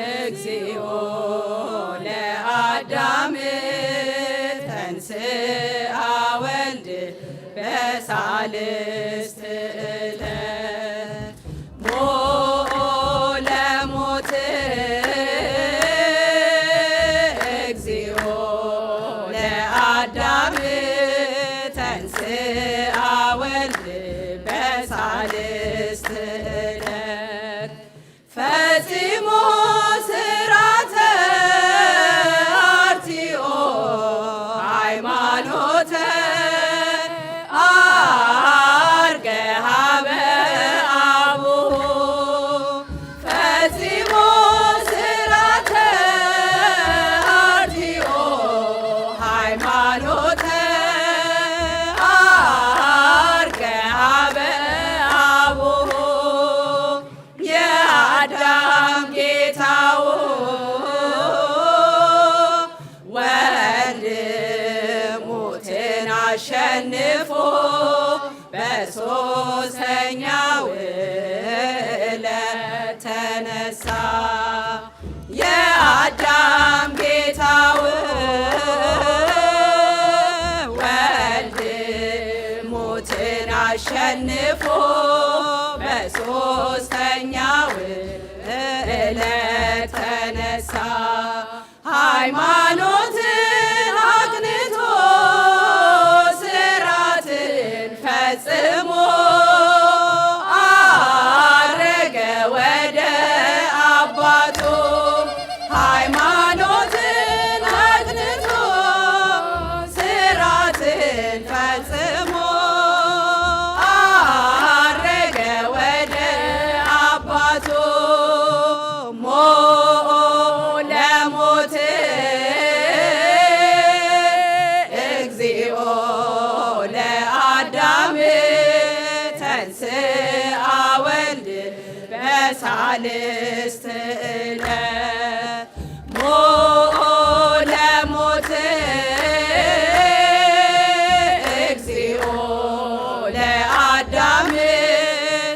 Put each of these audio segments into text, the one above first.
እግዚኦ ለአዳም ተንሥአ ወልድ በሳልስት ዕለት ሞኦ ለሞት እግዚኦ ለአዳም ተንሥአ ወልድ በሳልስት ዕለት ፈጽሞ ስራተ አርቲኦ ሃይማኖተ አርገ ሀበ አቡሁ ፈጽሞ ስራተ አርቲኦ ሃይማኖተ አርገ ሀበ አቡሁ የአዳም ጌታው ወልድ ሞትን አሸንፎ በሦስተኛው ዕለት ተነሳ። የአዳም ጌታው ወልድ ሞትን አሸንፎ በሦስተኛው ዕለት ተነሳ። ሃይማኖትን አቅንቶ ስራትን ፈጽሞ አረገ ወደ አባቱ ሃይማኖትን አቅንቶ ስራትን ፈጽሞ አረገ ወደ አባቱ ሞኦ ለሞት እግዚኦ ለአዳም ተንሥአ ወልድ በሳልስት ዕለት ሞኦ ለሞት እግዚኦ ለአዳም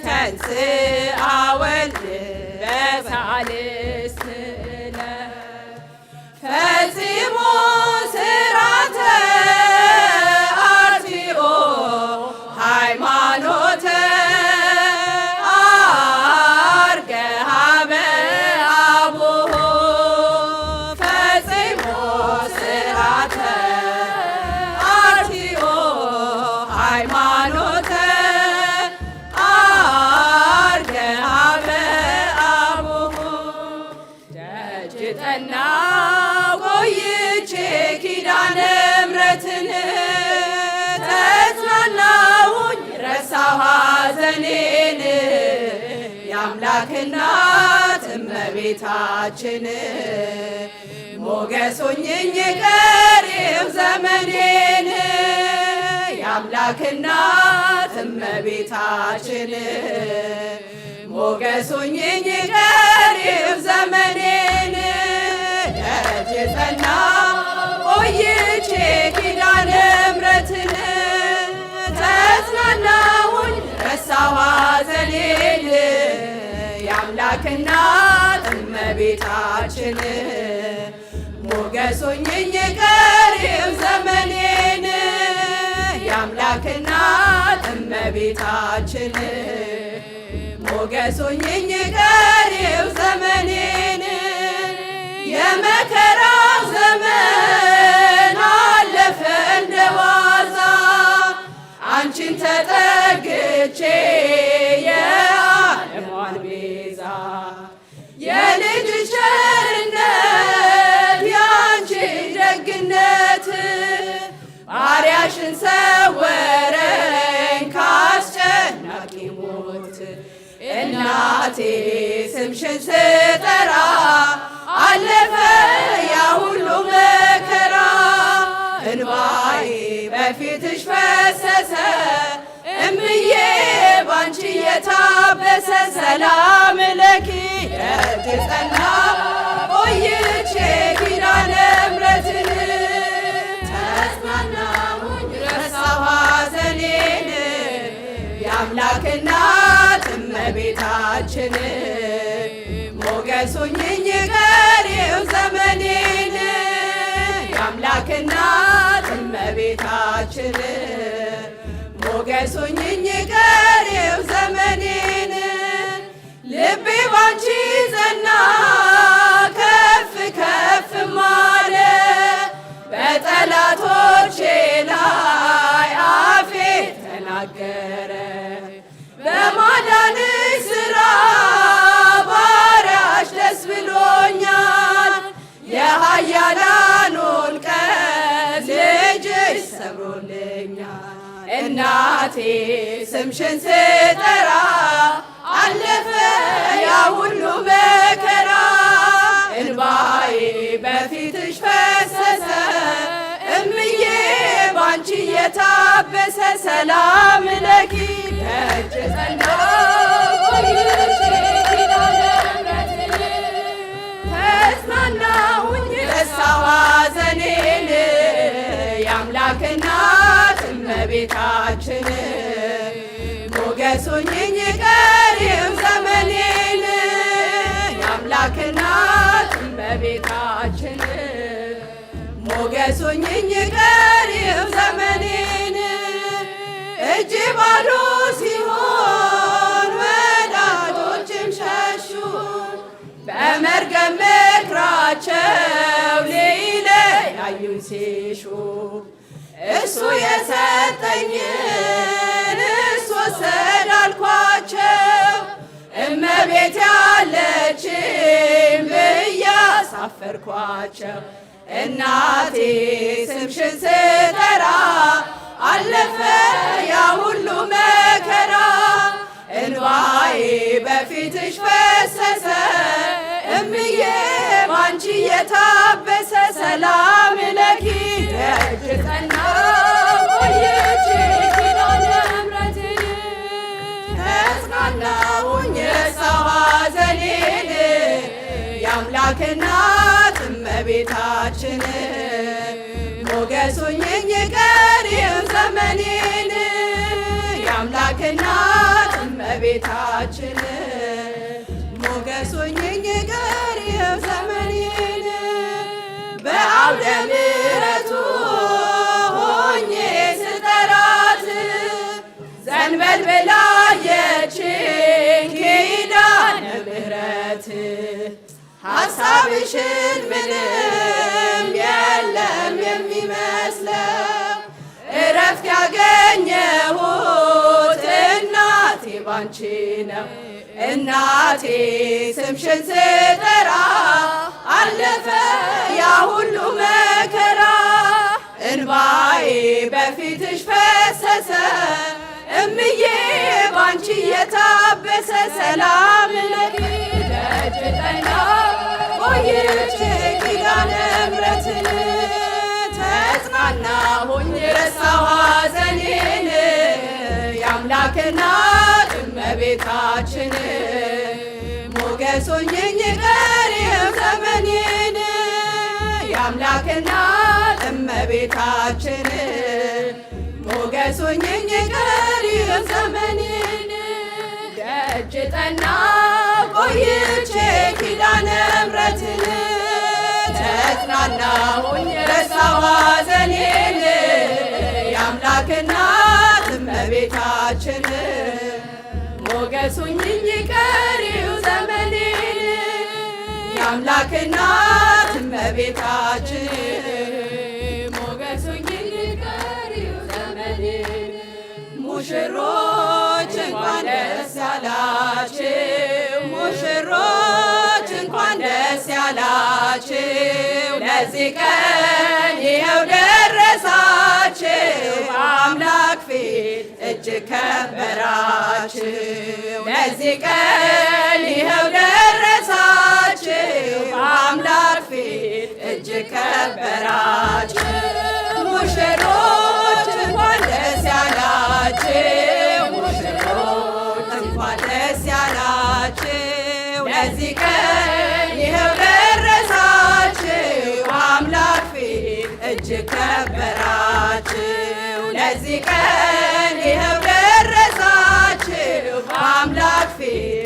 ተንሥአ ወልድ በሳልስት ዕለት ፈጽሞ ስራተ አርቲኦ ሃይማኖተ አርገ ሀበ አቡሁ ፈጽሞ ስራተ አርቲኦ ሃይማኖተ አርገ ሀበ አቡሁ ደጅ ጠናሁ ቆይቼ ኪዳነ ምሕረትን ተጽናናሁኝ ረሳሁ ሐዘኔን የአምላክ እናት እመቤታችን ሞገስ ሆኜኝ ቀሪው ዘመኔን የአምላክ እናት እመቤታችን ሞገስ ሆኜኝ ቀሪው ዘመኔን ደጅ ጠናሁ ቆይቼ ኪዳነ ምሕረትን ተጽናናሁኝ ረሳሁ ሐዘኔን የአምላክ እናት እመቤታችን ሞገስ ሆኜኝ ቀሪው ዘመኔን የአምላክ እናት እመቤታችን ሞገስ ሆኜኝ ቀሪው ዘመኔን የመከራ ዘመን አለፈ እንደ ዋዛ አንቺን ተጠግቼ የዓለሟን ቤዛ የልጅ ቸርነት ያንቺ ደግነት ባሪያሽን ሰወረኝ ካስጨናቂ ሞት እናቴ ስምሽን ስጠራ አለፈ ያ ሁሉ መከራ እንባዬ በፊትሽ ፈሰሰ እምዬ ባንቺ የታበሰ ሰላም ለኪ ደጅ ጠናሁ ቆይቼ ኪዳነ ምሕረትን ተጽናናሁኝ ረሳሁ ሐዘኔን የአምላክ እናት እመቤታችን ሞገስ ሁኚኝ ቀሪው ዘመኔን የአምላክ እናት እመቤታችን ሞገስ ሁኚኝ ቀሪው ዘመኔን ልቤ ባንቺ ጸና ከፍ ከፍ ማለ በጠላቶቼ ላይ አፌ ተናገረ በማዳንሽ ሥራ ባሪያሽ ደስ ብሎኛል የኃያላኑን ቀስት ልጅሽ ሰብሮልኛል እናቴ ስምሽን ስጠራ አለፈ ያ ሁሉ መከራ እንባዬ በፊትሽ ፈሰሰ እምዬ ባንቺ የታበሰ ሰላም ለኪ ደጅ ተጽናናሁኝ ረሳሁ ሐዘኔን የአምላክ እናት እመቤታችን ሞገስ ሁኚኝ ቀሪው ዘመኔን የአምላክ እናት እመቤታችን ሞገስ ሁኚኝ ቀሪው ዘመኔን እጅ ባዶ ሲሆን ወዳጆችም ሸሹ በመርገም ምክራቸው ሊለያዩኝ ሲሹ እሱ የሰጠኝን እሱ ወሰደ አልኳቸው እመቤት ያለችኝ ብዬ አሳፈርኳቸው እናቴ ስምሽን ስጠራ አለፈ ያ ሁሉ መከራ እንባዬ በፊትሽ ፈሰሰ እምዬ ባንቺ የታበሰ ሰላም ለኪ ደጅ ጸናሁ ቆይቼ ኪዳነ ምሕረትን ተጽናናሁኝ ረሳሁ ሐዘኔን የአምላክ እናት እመቤታችን ሞገስ ሁኚኝ ቀሪው ዘመኔን የአምላክ እናት እመቤታችን ሞገስ ሁኚኝ ቀሪው ዘመኔን በአውደ ምሕረቱ ሆኜ ስጠራት ዘንበል ብላ አየችኝ ኪዳነ ምሕረት ሐሳብሽን ምንም የለም የሚመስለው እረፍት ያገኘሁት እናቴ ባንቺ ነው እናቴ ስምሽን ስጠራ አለፈ ያ ሁሉ መከራ እንባዬ በፊትሽ ፈሰሰ እምዬ ባንቺ የታበሰ ሰላም ለኪ ደጅ ጠናሁ ቆይቼ ኪዳነ ምሕረትን ተጽናናሁኝ ረሳሁ ሐዘኔን የአምላክ እናት እመቤታችን ሞገስ ሁኚኝ ቀሪው ዘመኔን የአምላክ እናት እመቤታችን ሞገስ ሁኚኝ ቀሪው ዘመኔን ደጅ ጠናሁ ቆይቼ ኪዳነ ምሕረትን ተጽናናሁኝ ረሳሁ ሐዘኔን የአምላክ እናት እመቤታችን ሞገስ ሁኚኝ ቀሪው ዘመኔን የአምላክ እናት እመቤታችን ሞገስ ሁኚኝ ቀሪው ዘመኔን ሙሽሮች እንኳን ደስ ያላችሁ ሙሽሮች እንኳን ደስ ያላችሁ ለዚህ ቀን ይኸው ደረሳችሁ በአምላክ ፊት እጅግ ከበራችሁ ለዚህ ቀን ይኸው ደረሳችሁ በአምላክ ፊት እጅግ ከበራችሁ ሙሽሮች እንኳን ደስ ያላችሁ ሙሽሮች እንኳን ደስ ያላችሁ ለዚህ ቀን ይኸው ደረሳችሁ በአምላክ ፊት እጅግ ከበራችሁ ለዚህ ቀን ይኸው ደረሳችሁ በአምላክ ፊት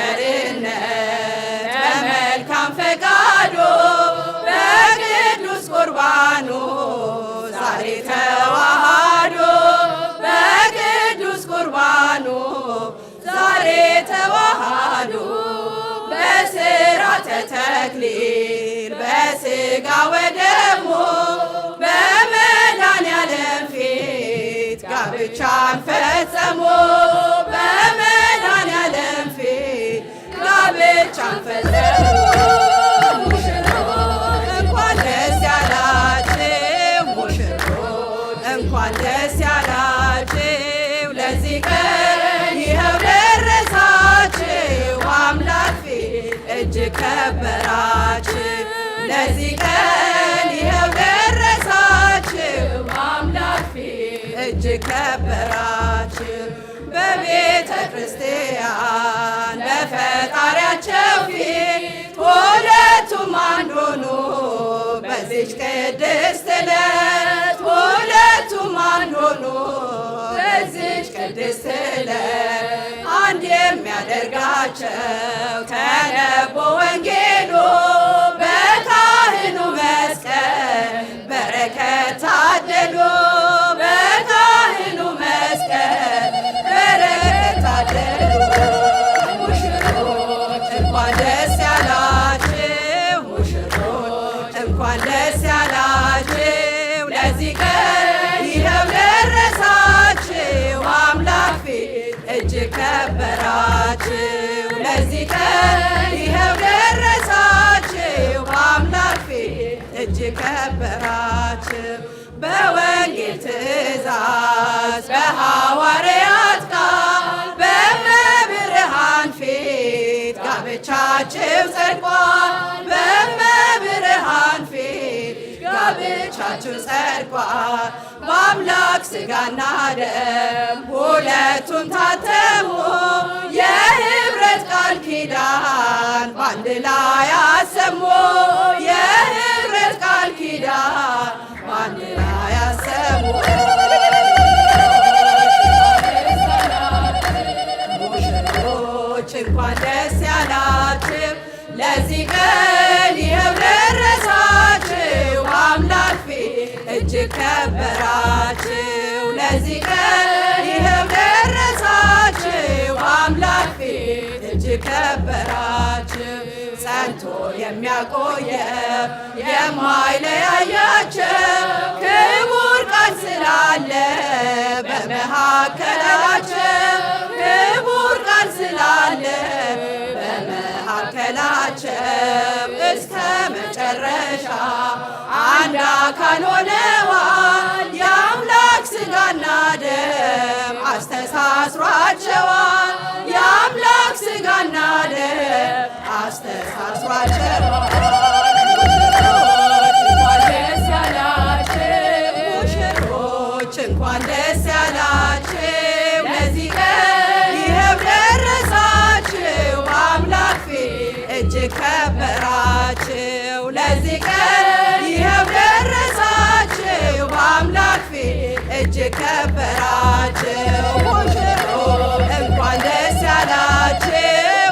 ቸርነት በመልካም ፈቃዱ በቅዱስ ቁርባኑ ዛሬ ተዋሃዶ በቅዱስ ቁርባኑ ዛሬ ተዋሃዶ በሥርዓተ ተክሊል በሥጋ ወደሙ በመድኃኔዓለም ፊት ጋብቻን ፈጸሙ በመድኃኔዓለም ፊት ጋብቻን ፈጸሙ። ሙሽሮች እንኳን ደስ ያላችሁ፣ ሙሽሮች እንኳን ደስ ያላችሁ። ለዚህ ቀን ይኸው ደረሳችሁ፣ አምላክ ፊት እጅግ ከበራችሁ። ለዚህ ቀን ይኸው ደረሳችሁ፣ አምላክ ፊት እጅግ ከበራችሁ። በቤተ ክርስቲያን በፈጣሪያቸው ፊት ሁለቱም አንድ ሆኑ። በዚች ቅድስት ዕለት ሁለቱም አንድ ሆኑ። በዚች ቅድስት ዕለት አንድ የሚያደርጋቸው ተነበቦ ወንጌሉ በካህኑ መስቀል በረከት ታደሉ። በካህኑ መስቀል በረከት ታደሉ። ሙሽሮች እንኳን ደስ ያላችሁ፣ ሙሽሮች እንኳን ደስ ያላችሁ። ለዚህ ቀን ይኸው ደረሳችሁ፣ አምላክ ፊት እጅግ ከበራችሁ። ለዚህ ቀን ይኸው ደረሳችሁ፣ አምላክ ፊት እጅግ ከበራችሁ። በወንጌል ትእዛዝ በሐዋርያት ቃል በመብርሃን ፊት ጋብቻችሁ ጸድቋል። በመብርሃን ፊት ጋብቻችሁ ጸድቋል። በአምላክ ሥጋና ደም ሁለቱም ታተሙ። የኅብረት ቃል ኪዳን በአንድ ላይ አሰሙ። የኅብረት ቃል ኪዳን በአንድ ላይ አሰሙ። ሙሽሮች እንኳን ደስ ያላችሁ፣ ለዚህ ቀን ይኸው ደረሳችሁ፣ አምላክ ፊት እጅግ ከበራችሁ። ለዚህ ቀን ይኸው ደረሳችሁ፣ አምላክ ፊት እጅግ ከበራችሁ። ጸንቶ የሚያቆየው የማይለያያቸው ክቡር ቃል ስላለ በመካከላቸው ክቡር ቃል ስላለ በመካከላቸው እስከ መጨረሻ አንድ አካል ሆነዋል። የአምላክ ሥጋና ደም አስተሳስሯቸዋል። የአምላክ ሥጋና ደም አስተሳስሯቸዋል። ሙሽሮች እንኳን ደስ ያላችሁ፣ ለዚህ ቀን ይኸው ደረሳችሁ፣ አምላክ ፊት እጅግ ከበራችሁ። ለዚህ ቀን ይኸው ደረሳችሁ፣ አምላክ ፊት እጅግ ከበራችሁ። ሙሽሮች እንኳን ደስ ያላችሁ፣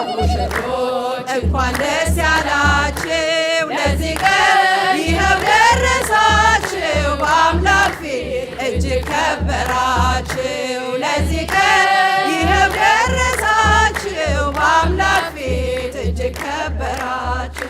ሙሽሮች እንኳን ደስ ያላችሁ። ለዚህ ቀን ይኸው ደረሳችሁ፣ አምላክ ፊት እጅግ ከበራችሁ። ለዚህ ቀን ይኸው ደረሳችሁ፣ አምላክ ፊት እጅግ ከበራችሁ።